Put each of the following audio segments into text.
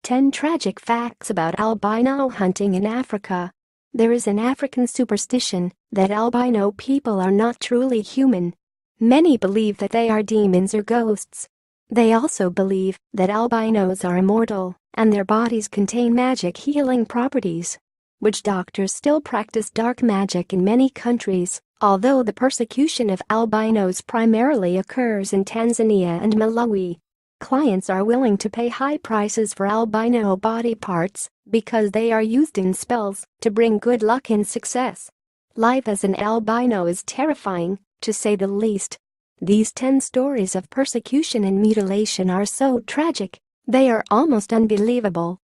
10 Tragic Facts About Albino Hunting in Africa. There is an African superstition that albino people are not truly human. Many believe that they are demons or ghosts. They also believe that albinos are immortal and their bodies contain magic healing properties. Witch doctors still practice dark magic in many countries, although the persecution of albinos primarily occurs in Tanzania and Malawi. Clients are willing to pay high prices for albino body parts because they are used in spells to bring good luck and success. Life as an albino is terrifying, to say the least. These 10 stories of persecution and mutilation are so tragic, they are almost unbelievable.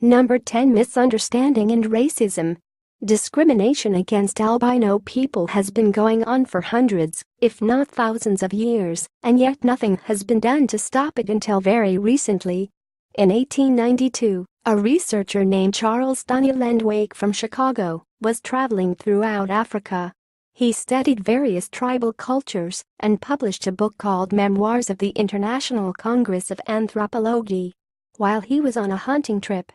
Number 10. Misunderstanding and racism. Discrimination against albino people has been going on for hundreds, if not thousands of years, and yet nothing has been done to stop it until very recently. In 1892, a researcher named Charles Daniel Wake from Chicago was traveling throughout Africa. He studied various tribal cultures and published a book called Memoirs of the International Congress of Anthropology. While he was on a hunting trip,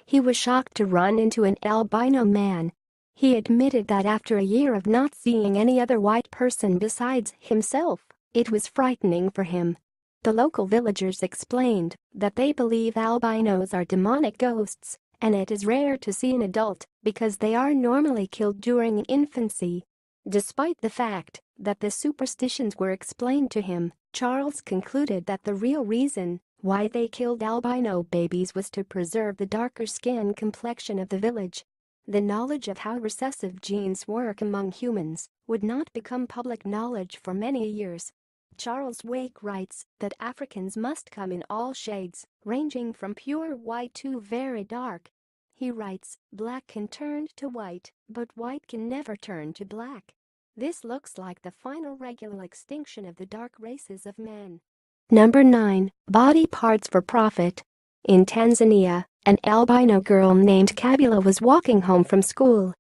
he was shocked to run into an albino man. He admitted that after a year of not seeing any other white person besides himself, it was frightening for him. The local villagers explained that they believe albinos are demonic ghosts, and it is rare to see an adult because they are normally killed during infancy. Despite the fact that the superstitions were explained to him, Charles concluded that the real reason why they killed albino babies was to preserve the darker skin complexion of the village. The knowledge of how recessive genes work among humans would not become public knowledge for many years. Charles Wake writes that Africans must come in all shades, ranging from pure white to very dark. He writes, "Black can turn to white, but white can never turn to black. This looks like the final regular extinction of the dark races of men." Number 9. Body parts for profit. In Tanzania, an albino girl named Kabila was walking home from school.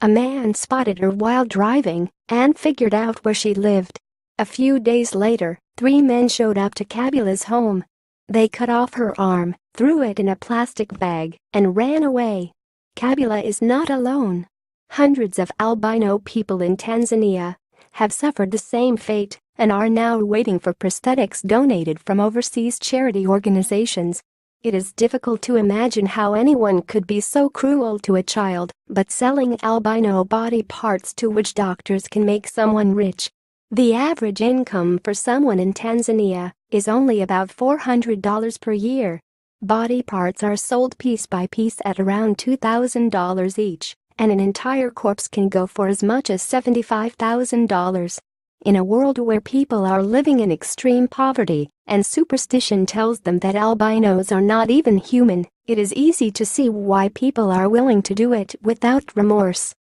A man spotted her while driving and figured out where she lived. A few days later, 3 men showed up to Kabila's home. They cut off her arm, threw it in a plastic bag, and ran away. Kabila is not alone. Hundreds of albino people in Tanzania have suffered the same fate and are now waiting for prosthetics donated from overseas charity organizations. It is difficult to imagine how anyone could be so cruel to a child, but selling albino body parts to witch doctors can make someone rich. The average income for someone in Tanzania is only about $400 per year. Body parts are sold piece by piece at around $2,000 each, and an entire corpse can go for as much as $75,000. In a world where people are living in extreme poverty and superstition tells them that albinos are not even human, it is easy to see why people are willing to do it without remorse.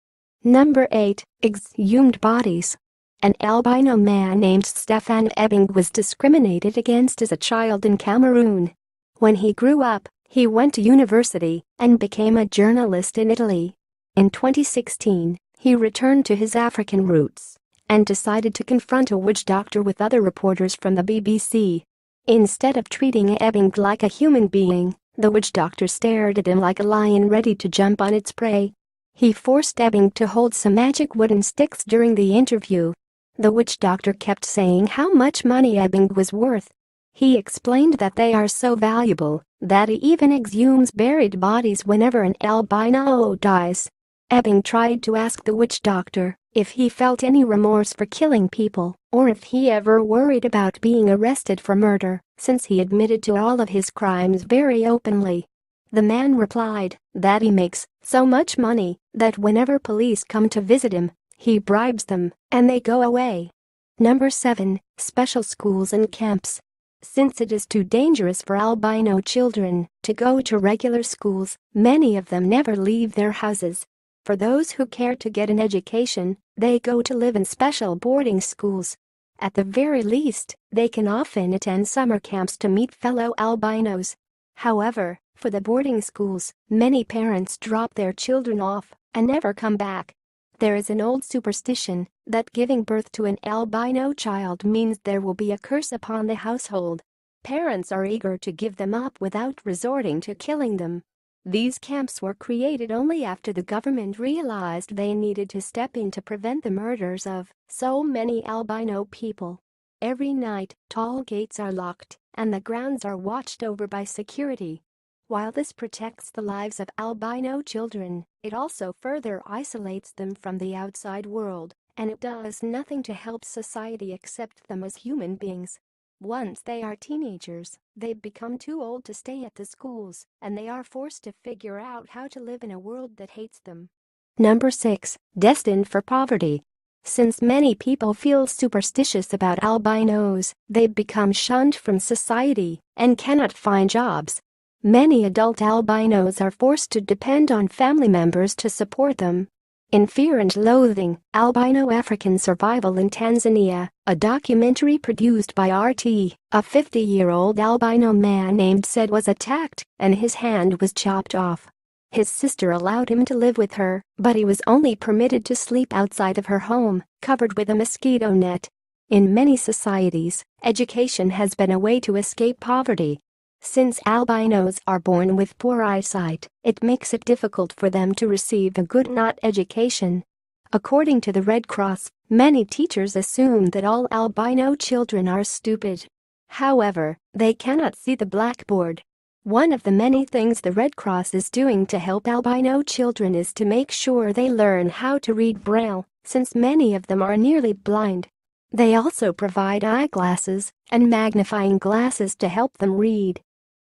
Number 8. Exhumed bodies. An albino man named Stefan Ebbing was discriminated against as a child in Cameroon. When he grew up, he went to university and became a journalist in Italy. In 2016, he returned to his African roots and decided to confront a witch doctor with other reporters from the BBC. Instead of treating Ebbing like a human being, the witch doctor stared at him like a lion ready to jump on its prey. He forced Ebbing to hold some magic wooden sticks during the interview. The witch doctor kept saying how much money Ebbing was worth. He explained that they are so valuable that he even exhumes buried bodies whenever an albino dies. Ebbing tried to ask the witch doctor if he felt any remorse for killing people or if he ever worried about being arrested for murder, since he admitted to all of his crimes very openly. The man replied that he makes so much money that whenever police come to visit him, he bribes them and they go away. Number 7. Special schools and camps. Since it is too dangerous for albino children to go to regular schools, many of them never leave their houses. For those who care to get an education, they go to live in special boarding schools. At the very least, they can often attend summer camps to meet fellow albinos. However, for the boarding schools, many parents drop their children off and never come back. There is an old superstition that giving birth to an albino child means there will be a curse upon the household. Parents are eager to give them up without resorting to killing them. These camps were created only after the government realized they needed to step in to prevent the murders of so many albino people. Every night, tall gates are locked, and the grounds are watched over by security. While this protects the lives of albino children, it also further isolates them from the outside world, and it does nothing to help society accept them as human beings. Once they are teenagers, they become too old to stay at the schools, and they are forced to figure out how to live in a world that hates them. Number 6. Destined for poverty. Since many people feel superstitious about albinos, they become shunned from society and cannot find jobs. Many adult albinos are forced to depend on family members to support them. In Fear and Loathing, Albino African Survival in Tanzania, a documentary produced by RT, a 50-year-old albino man named Said was attacked and his hand was chopped off. His sister allowed him to live with her, but he was only permitted to sleep outside of her home, covered with a mosquito net. In many societies, education has been a way to escape poverty. Since albinos are born with poor eyesight, it makes it difficult for them to receive a good education. According to the Red Cross, many teachers assume that all albino children are stupid. However, they cannot see the blackboard. One of the many things the Red Cross is doing to help albino children is to make sure they learn how to read Braille, since many of them are nearly blind. They also provide eyeglasses and magnifying glasses to help them read.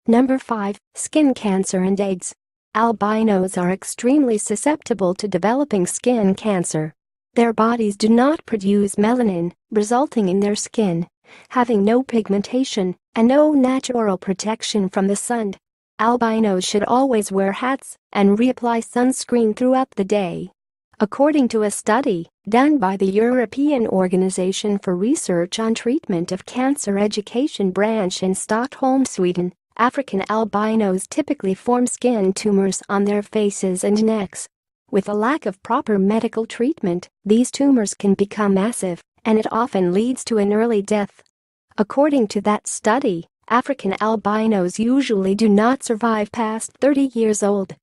Number 5. Skin cancer and AIDS. Albinos are extremely susceptible to developing skin cancer. Their bodies do not produce melanin, resulting in their skin having no pigmentation and no natural protection from the sun. Albinos should always wear hats and reapply sunscreen throughout the day. According to a study done by the European Organization for Research on Treatment of Cancer Education branch in Stockholm, Sweden, African albinos typically form skin tumors on their faces and necks. With a lack of proper medical treatment, these tumors can become massive, and it often leads to an early death. According to that study, African albinos usually do not survive past 30 years old.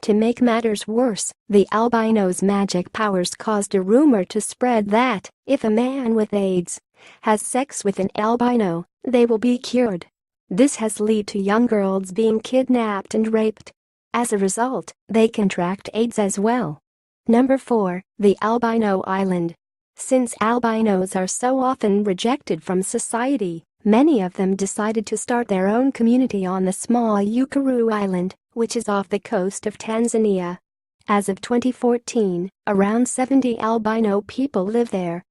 To make matters worse, the albinos' magic powers caused a rumor to spread that, if a man with AIDS has sex with an albino, they will be cured. This has led to young girls being kidnapped and raped. As a result, they contract AIDS as well. Number 4. The Albino Island. Since albinos are so often rejected from society, many of them decided to start their own community on the small Ukuru Island, which is off the coast of Tanzania. As of 2014, around 70 albino people live there.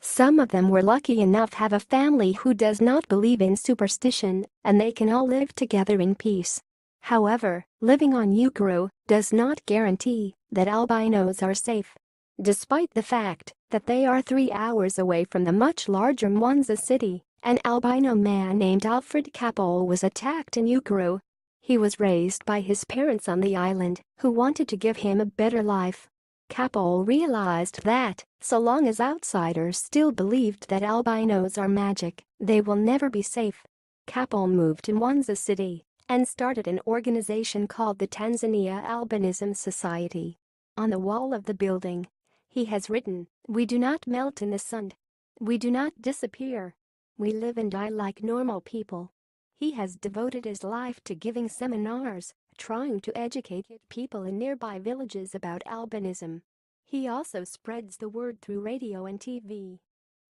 Some of them were lucky enough to have a family who does not believe in superstition, and they can all live together in peace. However, living on Ukuru does not guarantee that albinos are safe. Despite the fact that they are 3 hours away from the much larger Mwanza city, an albino man named Alfred Kapol was attacked in Ukuru. He was raised by his parents on the island, who wanted to give him a better life. Kapol realized that, so long as outsiders still believed that albinos are magic, they will never be safe. Kapol moved to Mwanza city and started an organization called the Tanzania Albinism Society. On the wall of the building, he has written, "We do not melt in the sun. We do not disappear. We live and die like normal people." He has devoted his life to giving seminars, trying to educate people in nearby villages about albinism. He also spreads the word through radio and TV.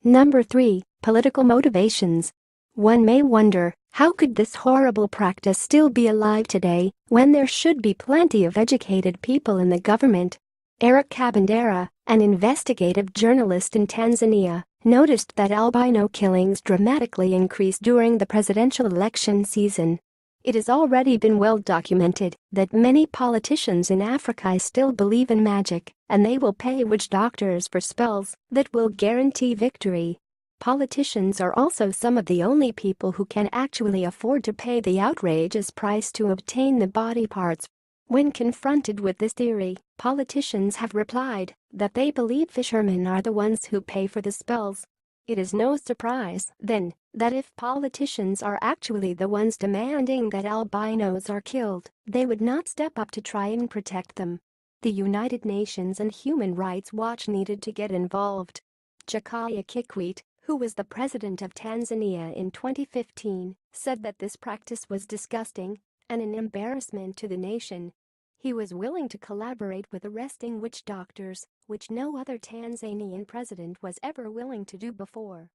Number 3. Political motivations. One may wonder, how could this horrible practice still be alive today when there should be plenty of educated people in the government? Eric Kabendera, an investigative journalist in Tanzania, noticed that albino killings dramatically increased during the presidential election season. It has already been well documented that many politicians in Africa still believe in magic, and they will pay witch doctors for spells that will guarantee victory. Politicians are also some of the only people who can actually afford to pay the outrageous price to obtain the body parts. When confronted with this theory, politicians have replied that they believe fishermen are the ones who pay for the spells. It is no surprise, then, that if politicians are actually the ones demanding that albinos are killed, they would not step up to try and protect them. The United Nations and Human Rights Watch needed to get involved. Jakaya Kikwete, who was the president of Tanzania in 2015, said that this practice was disgusting and an embarrassment to the nation. He was willing to collaborate with arresting witch doctors, which no other Tanzanian president was ever willing to do before.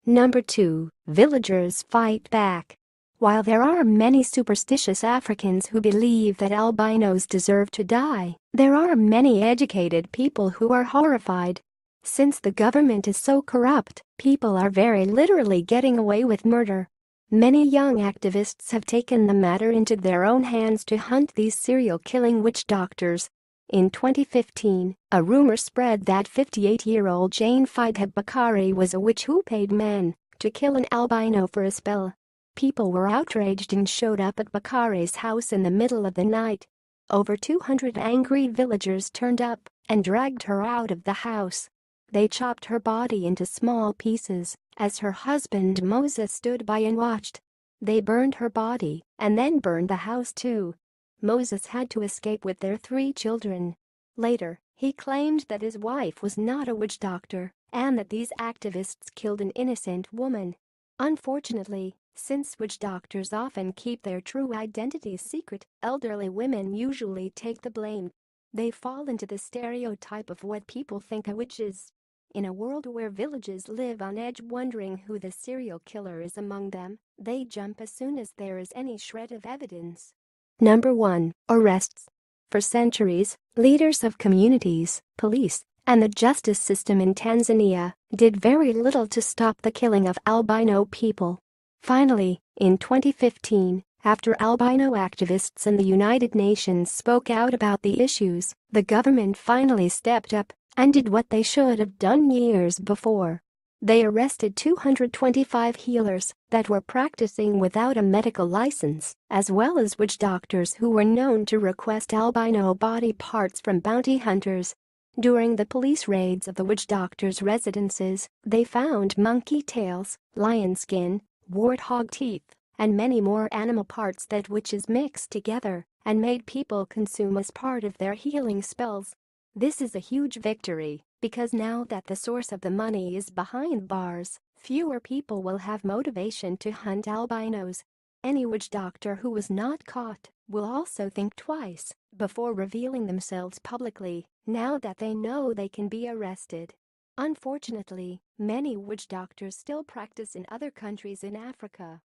Number 2. Villagers fight back. While there are many superstitious Africans who believe that albinos deserve to die, there are many educated people who are horrified. Since the government is so corrupt, people are very literally getting away with murder. Many young activists have taken the matter into their own hands to hunt these serial-killing witch doctors. In 2015, a rumor spread that 58-year-old Jane Fidheb Bakari was a witch who paid men to kill an albino for a spell. People were outraged and showed up at Bakari's house in the middle of the night. Over 200 angry villagers turned up and dragged her out of the house. They chopped her body into small pieces as her husband Moses stood by and watched. They burned her body and then burned the house too. Moses had to escape with their 3 children. Later, he claimed that his wife was not a witch doctor and that these activists killed an innocent woman. Unfortunately, since witch doctors often keep their true identities secret, elderly women usually take the blame. They fall into the stereotype of what people think a witch is. In a world where villages live on edge wondering who the serial killer is among them, they jump as soon as there is any shred of evidence. Number 1. Arrests. For centuries, leaders of communities, police, and the justice system in Tanzania did very little to stop the killing of albino people. Finally, in 2015, after albino activists and the United Nations spoke out about the issues, the government finally stepped up and did what they should have done years before. They arrested 225 healers that were practicing without a medical license, as well as witch doctors who were known to request albino body parts from bounty hunters. During the police raids of the witch doctors' residences, they found monkey tails, lion skin, warthog teeth, and many more animal parts that witches mixed together and made people consume as part of their healing spells. This is a huge victory, because now that the source of the money is behind bars, fewer people will have motivation to hunt albinos. Any witch doctor who is not caught will also think twice before revealing themselves publicly, now that they know they can be arrested. Unfortunately, many witch doctors still practice in other countries in Africa.